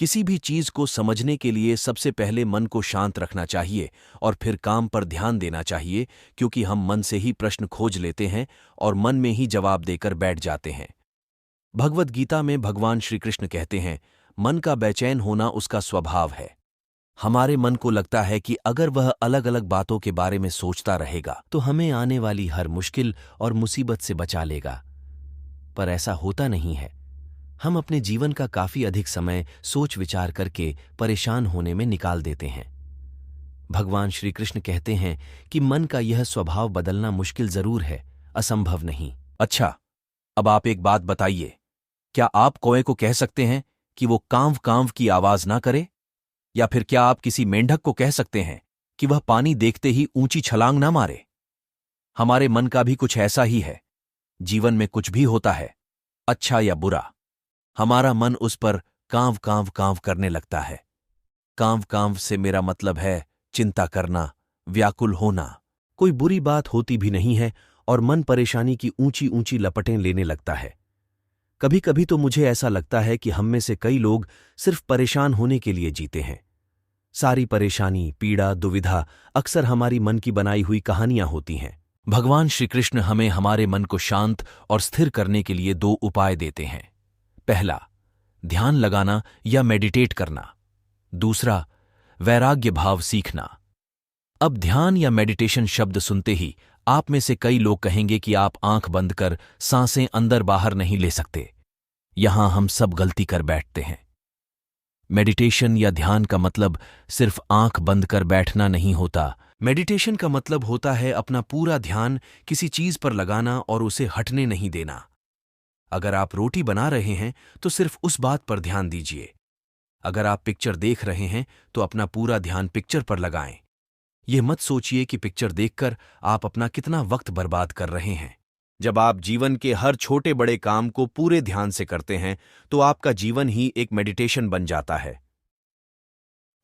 किसी भी चीज को समझने के लिए सबसे पहले मन को शांत रखना चाहिए और फिर काम पर ध्यान देना चाहिए, क्योंकि हम मन से ही प्रश्न खोज लेते हैं और मन में ही जवाब देकर बैठ जाते हैं। भगवद गीता में भगवान श्री कृष्ण कहते हैं, मन का बेचैन होना उसका स्वभाव है। हमारे मन को लगता है कि अगर वह अलग अलग बातों के बारे में सोचता रहेगा तो हमें आने वाली हर मुश्किल और मुसीबत से बचा लेगा। पर ऐसा होता नहीं है। हम अपने जीवन का काफी अधिक समय सोच विचार करके परेशान होने में निकाल देते हैं। भगवान श्री कृष्ण कहते हैं कि मन का यह स्वभाव बदलना मुश्किल जरूर है, असंभव नहीं। अच्छा, अब आप एक बात बताइए, क्या आप कौए को कह सकते हैं कि वो कांव कांव की आवाज ना करे? या फिर क्या आप किसी मेंढक को कह सकते हैं कि वह पानी देखते ही ऊंची छलांग ना मारे? हमारे मन का भी कुछ ऐसा ही है। जीवन में कुछ भी होता है, अच्छा या बुरा, हमारा मन उस पर कांव कांव कांव करने लगता है। कांव कांव से मेरा मतलब है चिंता करना, व्याकुल होना। कोई बुरी बात होती भी नहीं है और मन परेशानी की ऊंची ऊंची लपटें लेने लगता है। कभी कभी तो मुझे ऐसा लगता है कि हम में से कई लोग सिर्फ परेशान होने के लिए जीते हैं। सारी परेशानी, पीड़ा, दुविधा अक्सर हमारी मन की बनाई हुई कहानियां होती हैं। भगवान श्री कृष्ण हमें हमारे मन को शांत और स्थिर करने के लिए 2 उपाय देते हैं। पहला, ध्यान लगाना या मेडिटेट करना। दूसरा, वैराग्य भाव सीखना। अब ध्यान या मेडिटेशन शब्द सुनते ही आप में से कई लोग कहेंगे कि आप आंख बंद कर सांसें अंदर बाहर नहीं ले सकते। यहां हम सब गलती कर बैठते हैं। मेडिटेशन या ध्यान का मतलब सिर्फ आंख बंद कर बैठना नहीं होता। मेडिटेशन का मतलब होता है अपना पूरा ध्यान किसी चीज पर लगाना और उसे हटने नहीं देना। अगर आप रोटी बना रहे हैं तो सिर्फ उस बात पर ध्यान दीजिए। अगर आप पिक्चर देख रहे हैं तो अपना पूरा ध्यान पिक्चर पर लगाएं। यह मत सोचिए कि पिक्चर देखकर आप अपना कितना वक्त बर्बाद कर रहे हैं। जब आप जीवन के हर छोटे बड़े काम को पूरे ध्यान से करते हैं तो आपका जीवन ही एक मेडिटेशन बन जाता है।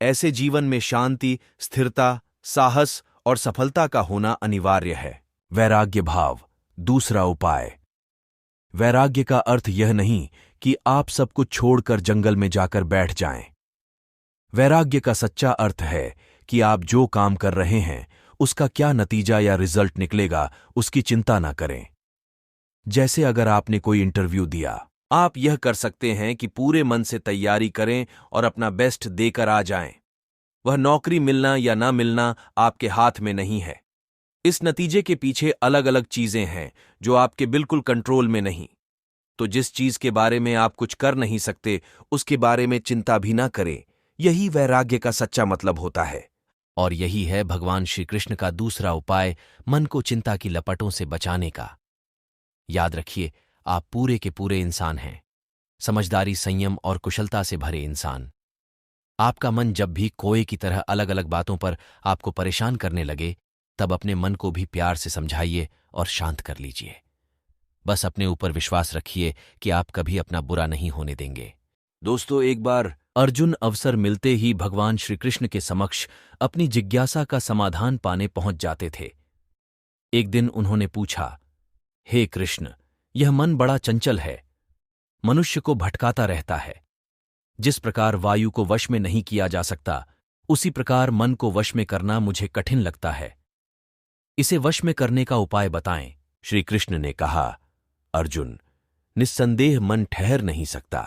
ऐसे जीवन में शांति, स्थिरता, साहस और सफलता का होना अनिवार्य है। वैराग्य भाव, दूसरा उपाय। वैराग्य का अर्थ यह नहीं कि आप सब कुछ छोड़कर जंगल में जाकर बैठ जाएं। वैराग्य का सच्चा अर्थ है कि आप जो काम कर रहे हैं उसका क्या नतीजा या रिजल्ट निकलेगा उसकी चिंता ना करें। जैसे अगर आपने कोई इंटरव्यू दिया, आप यह कर सकते हैं कि पूरे मन से तैयारी करें और अपना बेस्ट देकर आ जाएं। वह नौकरी मिलना या ना मिलना आपके हाथ में नहीं है। इस नतीजे के पीछे अलग अलग चीजें हैं जो आपके बिल्कुल कंट्रोल में नहीं। तो जिस चीज के बारे में आप कुछ कर नहीं सकते उसके बारे में चिंता भी ना करें। यही वैराग्य का सच्चा मतलब होता है। और यही है भगवान श्री कृष्ण का दूसरा उपाय, मन को चिंता की लपटों से बचाने का। याद रखिए, आप पूरे के पूरे इंसान हैं। समझदारी, संयम और कुशलता से भरे इंसान। आपका मन जब भी कोए की तरह अलग अलग बातों पर आपको परेशान करने लगे, तब अपने मन को भी प्यार से समझाइए और शांत कर लीजिए। बस अपने ऊपर विश्वास रखिए कि आप कभी अपना बुरा नहीं होने देंगे। दोस्तों, एक बार अर्जुन अवसर मिलते ही भगवान श्री कृष्ण के समक्ष अपनी जिज्ञासा का समाधान पाने पहुंच जाते थे। एक दिन उन्होंने पूछा, हे कृष्ण, यह मन बड़ा चंचल है, मनुष्य को भटकाता रहता है। जिस प्रकार वायु को वश में नहीं किया जा सकता, उसी प्रकार मन को वश में करना मुझे कठिन लगता है। इसे वश में करने का उपाय बताएं। श्री कृष्ण ने कहा, अर्जुन, निस्संदेह मन ठहर नहीं सकता,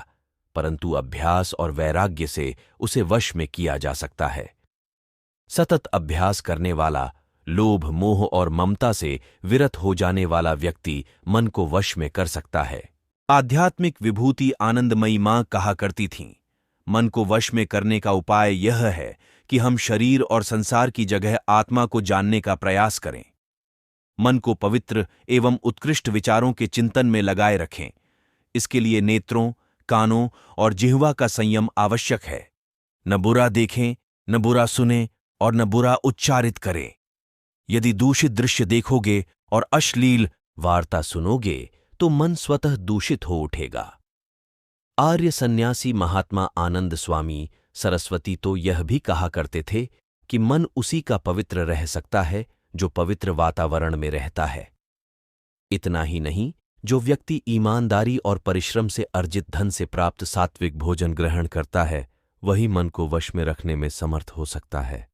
परंतु अभ्यास और वैराग्य से उसे वश में किया जा सकता है। सतत अभ्यास करने वाला, लोभ, मोह और ममता से विरत हो जाने वाला व्यक्ति मन को वश में कर सकता है। आध्यात्मिक विभूति आनंदमयी मां कहा करती थीं, मन को वश में करने का उपाय यह है कि हम शरीर और संसार की जगह आत्मा को जानने का प्रयास करें। मन को पवित्र एवं उत्कृष्ट विचारों के चिंतन में लगाए रखें। इसके लिए नेत्रों, कानों और जिह्वा का संयम आवश्यक है। न बुरा देखें, न बुरा सुनें और न बुरा उच्चारित करें। यदि दूषित दृश्य देखोगे और अश्लील वार्ता सुनोगे तो मन स्वतः दूषित हो उठेगा। आर्य सन्यासी महात्मा आनंद स्वामी सरस्वती तो यह भी कहा करते थे कि मन उसी का पवित्र रह सकता है जो पवित्र वातावरण में रहता है। इतना ही नहीं, जो व्यक्ति ईमानदारी और परिश्रम से अर्जित धन से प्राप्त सात्विक भोजन ग्रहण करता है, वही मन को वश में रखने में समर्थ हो सकता है।